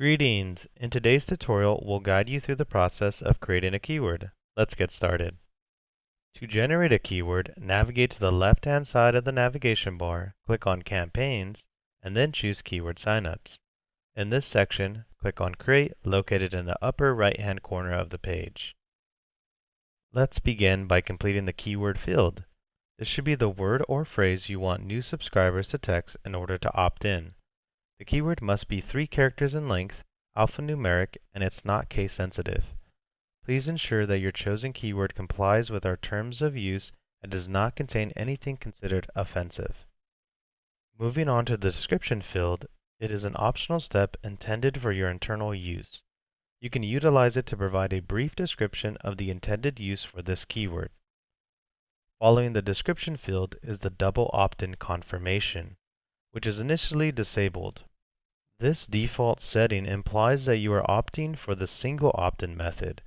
Greetings! In today's tutorial, we'll guide you through the process of creating a keyword. Let's get started. To generate a keyword, navigate to the left-hand side of the navigation bar, click on Campaigns, and then choose Keyword Signups. In this section, click on Create, located in the upper right-hand corner of the page. Let's begin by completing the keyword field. This should be the word or phrase you want new subscribers to text in order to opt in. The keyword must be 3 characters in length, alphanumeric, and it's not case sensitive. Please ensure that your chosen keyword complies with our terms of use and does not contain anything considered offensive. Moving on to the description field, it is an optional step intended for your internal use. You can utilize it to provide a brief description of the intended use for this keyword. Following the description field is the double opt-in confirmation, which is initially disabled. This default setting implies that you are opting for the single opt-in method.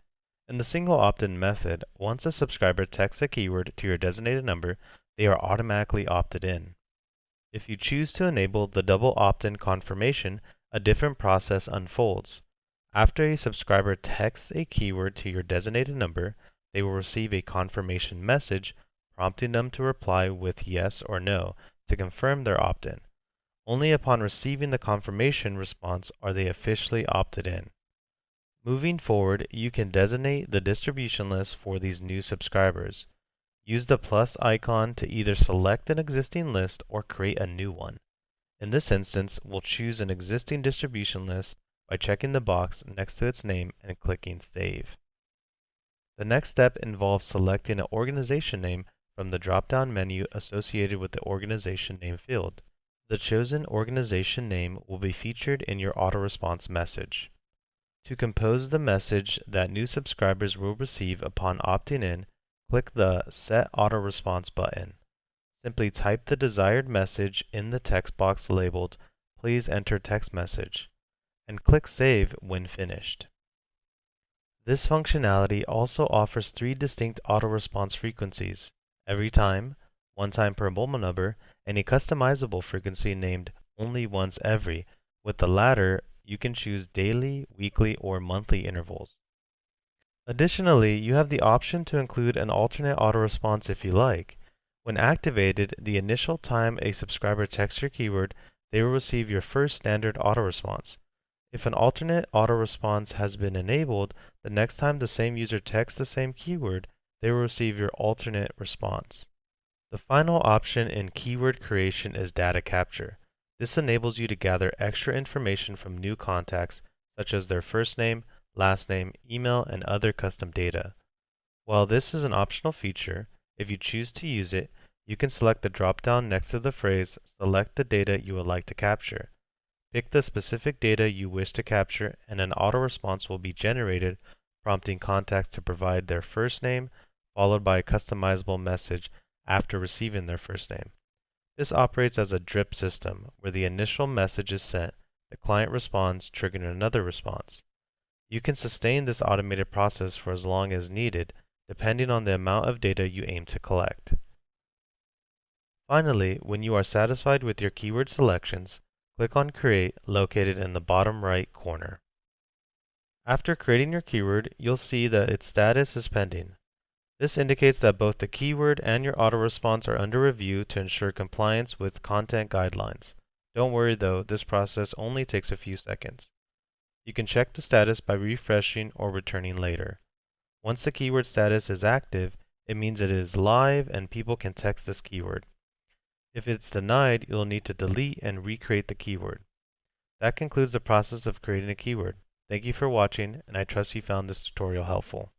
In the single opt-in method, once a subscriber texts a keyword to your designated number, they are automatically opted in. If you choose to enable the double opt-in confirmation, a different process unfolds. After a subscriber texts a keyword to your designated number, they will receive a confirmation message prompting them to reply with yes or no to confirm their opt-in. Only upon receiving the confirmation response are they officially opted in. Moving forward, you can designate the distribution list for these new subscribers. Use the plus icon to either select an existing list or create a new one. In this instance, we'll choose an existing distribution list by checking the box next to its name and clicking Save. The next step involves selecting an organization name from the drop-down menu associated with the organization name field. The chosen organization name will be featured in your auto-response message. To compose the message that new subscribers will receive upon opting in, click the Set Auto Response button. Simply type the desired message in the text box labeled Please Enter Text Message, and click Save when finished. This functionality also offers 3 distinct auto-response frequencies: every time, one time per mobile number, and a customizable frequency named Only Once Every. With the latter, you can choose daily, weekly, or monthly intervals. Additionally, you have the option to include an alternate auto-response if you like. When activated, the initial time a subscriber texts your keyword, they will receive your first standard auto-response. If an alternate auto-response has been enabled, the next time the same user texts the same keyword, they will receive your alternate response. The final option in keyword creation is data capture. This enables you to gather extra information from new contacts, such as their first name, last name, email, and other custom data. While this is an optional feature, if you choose to use it, you can select the drop-down next to the phrase Select the data you would like to capture. Pick the specific data you wish to capture, and an auto-response will be generated, prompting contacts to provide their first name, followed by a customizable message after receiving their first name. This operates as a drip system, where the initial message is sent, the client responds, triggering another response. You can sustain this automated process for as long as needed, depending on the amount of data you aim to collect. Finally, when you are satisfied with your keyword selections, click on Create, located in the bottom right corner. After creating your keyword, you'll see that its status is pending. This indicates that both the keyword and your auto-response are under review to ensure compliance with content guidelines. Don't worry though, this process only takes a few seconds. You can check the status by refreshing or returning later. Once the keyword status is active, it means it is live and people can text this keyword. If it's denied, you'll need to delete and recreate the keyword. That concludes the process of creating a keyword. Thank you for watching, and I trust you found this tutorial helpful.